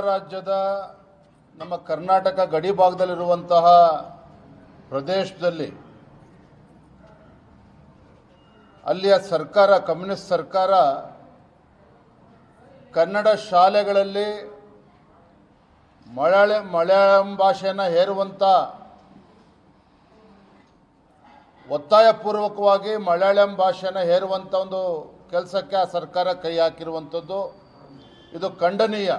ರಾಜ್ಯದ ನಮ್ಮ ಕರ್ನಾಟಕ ಗಡಿ ಭಾಗದಲ್ಲಿರುವಂತಹ ಪ್ರದೇಶದಲ್ಲಿ ಅಲ್ಲಿಯ ಸರ್ಕಾರ, ಕಮ್ಯುನಿಸ್ಟ್ ಸರ್ಕಾರ, ಕನ್ನಡ ಶಾಲೆಗಳಲ್ಲಿ ಮಲಯಾಳಂ ಭಾಷೆಯನ್ನು ಹೇರುವಂಥ, ಒತ್ತಾಯಪೂರ್ವಕವಾಗಿ ಮಲಯಾಳಂ ಭಾಷೆಯನ್ನು ಹೇರುವಂಥ ಒಂದು ಕೆಲಸಕ್ಕೆ ಆ ಸರ್ಕಾರ ಕೈ ಹಾಕಿರುವಂಥದ್ದು ಇದು ಖಂಡನೀಯ.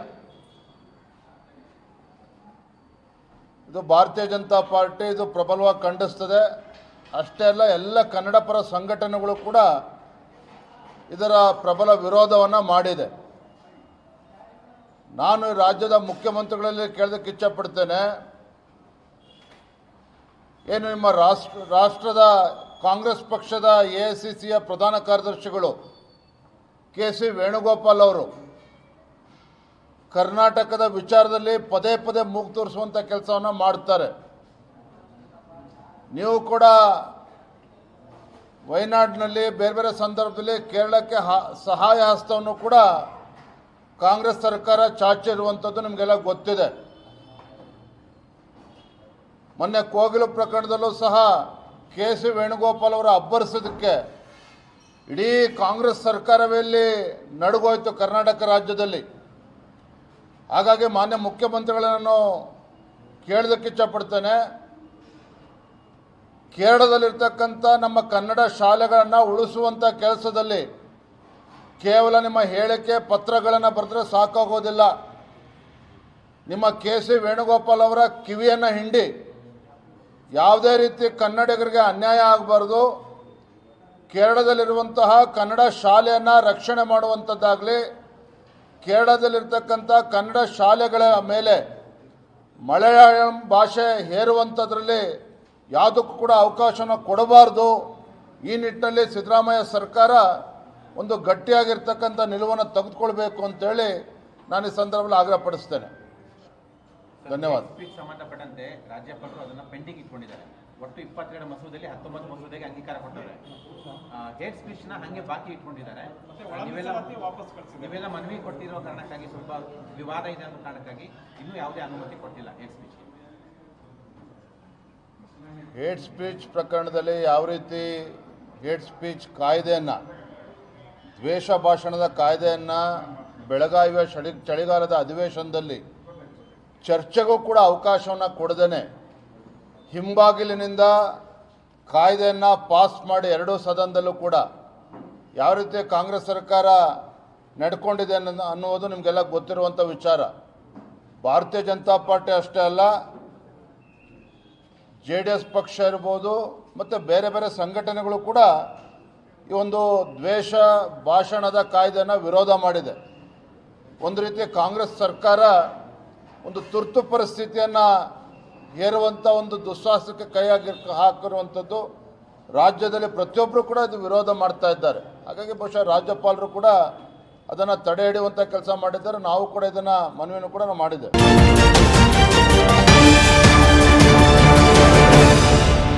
ಇದು ಭಾರತೀಯ ಜನತಾ ಪಾರ್ಟಿ ಇದು ಪ್ರಬಲವಾಗಿ ಖಂಡಿಸ್ತದೆ. ಅಷ್ಟೇ ಅಲ್ಲ, ಎಲ್ಲ ಕನ್ನಡ ಪರ ಸಂಘಟನೆಗಳು ಕೂಡ ಇದರ ಪ್ರಬಲ ವಿರೋಧವನ್ನು ಮಾಡಿದೆ. ನಾನು ರಾಜ್ಯದ ಮುಖ್ಯಮಂತ್ರಿಗಳಲ್ಲಿ ಕೇಳೋದಕ್ಕೆ ಇಚ್ಛಪಡ್ತೇನೆ, ಏನು ನಿಮ್ಮ ರಾಷ್ಟ್ರದ ಕಾಂಗ್ರೆಸ್ ಪಕ್ಷದ AICCಯ ಪ್ರಧಾನ ಕಾರ್ಯದರ್ಶಿಗಳು KC ವೇಣುಗೋಪಾಲ್ ಅವರು ಕರ್ನಾಟಕದ ವಿಚಾರದಲ್ಲಿ ಪದೇ ಪದೇ ಮೂಗು ತೋರಿಸುವಂಥ ಕೆಲಸವನ್ನು ಮಾಡ್ತಾರೆ. ನೀವು ಕೂಡ ವಯನಾಡಿನಲ್ಲಿ ಬೇರೆ ಬೇರೆ ಸಂದರ್ಭದಲ್ಲಿ ಕೇರಳಕ್ಕೆ ಸಹಾಯ ಹಸ್ತವನ್ನು ಕೂಡ ಕಾಂಗ್ರೆಸ್ ಸರ್ಕಾರ ಚಾಚಿರುವಂಥದ್ದು ನಿಮಗೆಲ್ಲ ಗೊತ್ತಿದೆ. ಮೊನ್ನೆ ಕೋಗಿಲು ಪ್ರಕರಣದಲ್ಲೂ ಸಹ KC ವೇಣುಗೋಪಾಲ್ ಅವರ ಅಬ್ಬರಿಸೋದಕ್ಕೆ ಇಡೀ ಕಾಂಗ್ರೆಸ್ ಸರ್ಕಾರವೇ ಇಲ್ಲಿ ನಡುಗೋಯ್ತು ಕರ್ನಾಟಕ ರಾಜ್ಯದಲ್ಲಿ. ಹಾಗಾಗಿ ಮಾನ್ಯ ಮುಖ್ಯಮಂತ್ರಿಗಳನ್ನು ಕೇಳೋದಕ್ಕೆ ಇಚ್ಛಪಡ್ತೇನೆ, ಕೇರಳದಲ್ಲಿರ್ತಕ್ಕಂಥ ನಮ್ಮ ಕನ್ನಡ ಶಾಲೆಗಳನ್ನು ಉಳಿಸುವಂಥ ಕೆಲಸದಲ್ಲಿ ಕೇವಲ ನಿಮ್ಮ ಹೇಳಿಕೆ ಪತ್ರಗಳನ್ನು ಬರೆದ್ರೆ ಸಾಕಾಗೋದಿಲ್ಲ. ನಿಮ್ಮ KC ವೇಣುಗೋಪಾಲ್ ಅವರ ಕಿವಿಯನ್ನು ಹಿಂಡಿ ಯಾವುದೇ ರೀತಿ ಕನ್ನಡಿಗರಿಗೆ ಅನ್ಯಾಯ ಆಗಬಾರ್ದು, ಕೇರಳದಲ್ಲಿರುವಂತಹ ಕನ್ನಡ ಶಾಲೆಯನ್ನು ರಕ್ಷಣೆ ಮಾಡುವಂಥದ್ದಾಗಲಿ, ಕೇರಳದಲ್ಲಿರ್ತಕ್ಕಂಥ ಕನ್ನಡ ಶಾಲೆಗಳ ಮೇಲೆ ಮಲಯಾಳಂ ಭಾಷೆ ಹೇರುವಂಥದ್ರಲ್ಲಿ ಯಾವುದಕ್ಕೂ ಕೂಡ ಅವಕಾಶನ ಕೊಡಬಾರ್ದು. ಈ ನಿಟ್ಟಿನಲ್ಲಿ ಸಿದ್ದರಾಮಯ್ಯ ಸರ್ಕಾರ ಒಂದು ಗಟ್ಟಿಯಾಗಿರ್ತಕ್ಕಂಥ ನಿಲುವನ್ನು ತೆಗೆದುಕೊಳ್ಬೇಕು ಅಂತೇಳಿ ನಾನು ಈ ಸಂದರ್ಭದಲ್ಲಿ ಆಗ್ರಹಪಡಿಸ್ತೇನೆ. ಧನ್ಯವಾದ. ಸಂಬಂಧಪಟ್ಟಂತೆ ರಾಜ್ಯಪಾಲರು ಅದನ್ನು ಪೆಂಡಿಂಗ್ ಇಟ್ಕೊಂಡಿದ್ದಾರೆ. ಒಟ್ಟು 22 ಮಸೂದೆಯಲ್ಲಿ 19 ಮಸೂದೆಗೆ ಅಂಗೀಕಾರ ಕೊಟ್ಟರೆ ಹೇಟ್ ಸ್ಪೀಚ್ನ ಹಾಗೆ ಬಾಕಿ ಇಟ್ಕೊಂಡಿದ್ದಾರೆ. ನೀವೆಲ್ಲ ಮನವಿ ಕೊಟ್ಟಿರೋ ಕಾರಣಕ್ಕಾಗಿ ಸ್ವಲ್ಪ ವಿವಾದ ಇದೆ ಅನ್ನೋ ಕಾರಣಕ್ಕಾಗಿ ಇನ್ನೂ ಯಾವುದೇ ಅನುಮತಿ ಕೊಟ್ಟಿಲ್ಲ ಹೇಟ್ ಸ್ಪೀಚ್. ಹೇಟ್ ಸ್ಪೀಚ್ ಪ್ರಕರಣದಲ್ಲಿ ಯಾವ ರೀತಿ ಹೇಟ್ ಸ್ಪೀಚ್ ಕಾಯ್ದೆಯನ್ನು, ದ್ವೇಷ ಭಾಷಣದ ಕಾಯ್ದೆಯನ್ನು ಬೆಳಗಾವಿಯ ಚಳಿಗಾಲದ ಅಧಿವೇಶನದಲ್ಲಿ ಚರ್ಚೆಗೂ ಕೂಡ ಅವಕಾಶವನ್ನು ಕೊಡದೇನೆ ಹಿಂಬಾಗಿಲಿನಿಂದ ಕಾಯ್ದೆಯನ್ನು ಪಾಸ್ ಮಾಡಿ ಎರಡೂ ಸದನದಲ್ಲೂ ಕೂಡ ಯಾವ ರೀತಿ ಕಾಂಗ್ರೆಸ್ ಸರ್ಕಾರ ನಡ್ಕೊಂಡಿದೆ ಅನ್ನುವುದು ನಿಮಗೆಲ್ಲ ಗೊತ್ತಿರುವಂಥ ವಿಚಾರ. ಭಾರತೀಯ ಜನತಾ ಪಾರ್ಟಿ ಅಷ್ಟೇ ಅಲ್ಲ, JDS ಪಕ್ಷ ಇರ್ಬೋದು ಮತ್ತು ಬೇರೆ ಬೇರೆ ಸಂಘಟನೆಗಳು ಕೂಡ ಈ ಒಂದು ದ್ವೇಷ ಭಾಷಣದ ಕಾಯ್ದೆಯನ್ನು ವಿರೋಧ ಮಾಡಿದೆ. ಒಂದು ರೀತಿ ಕಾಂಗ್ರೆಸ್ ಸರ್ಕಾರ ಒಂದು ತುರ್ತು ಪರಿಸ್ಥಿತಿಯನ್ನು ಹೇರುವಂಥ ಒಂದು ದುಸ್ಸಾಹಸಕ್ಕೆ ಹಾಕಿರುವಂಥದ್ದು ರಾಜ್ಯದಲ್ಲಿ ಪ್ರತಿಯೊಬ್ಬರು ಕೂಡ ಇದು ವಿರೋಧ ಮಾಡ್ತಾ ಇದ್ದಾರೆ. ಹಾಗಾಗಿ ಬಹುಶಃ ರಾಜ್ಯಪಾಲರು ಕೂಡ ಅದನ್ನು ತಡೆ ಹಿಡಿಯುವಂಥ ಕೆಲಸ ಮಾಡಿದ್ದಾರೆ. ನಾವು ಕೂಡ ಇದನ್ನು ಮನವಿಯನ್ನು ಕೂಡ ಮಾಡಿದ್ದೇವೆ.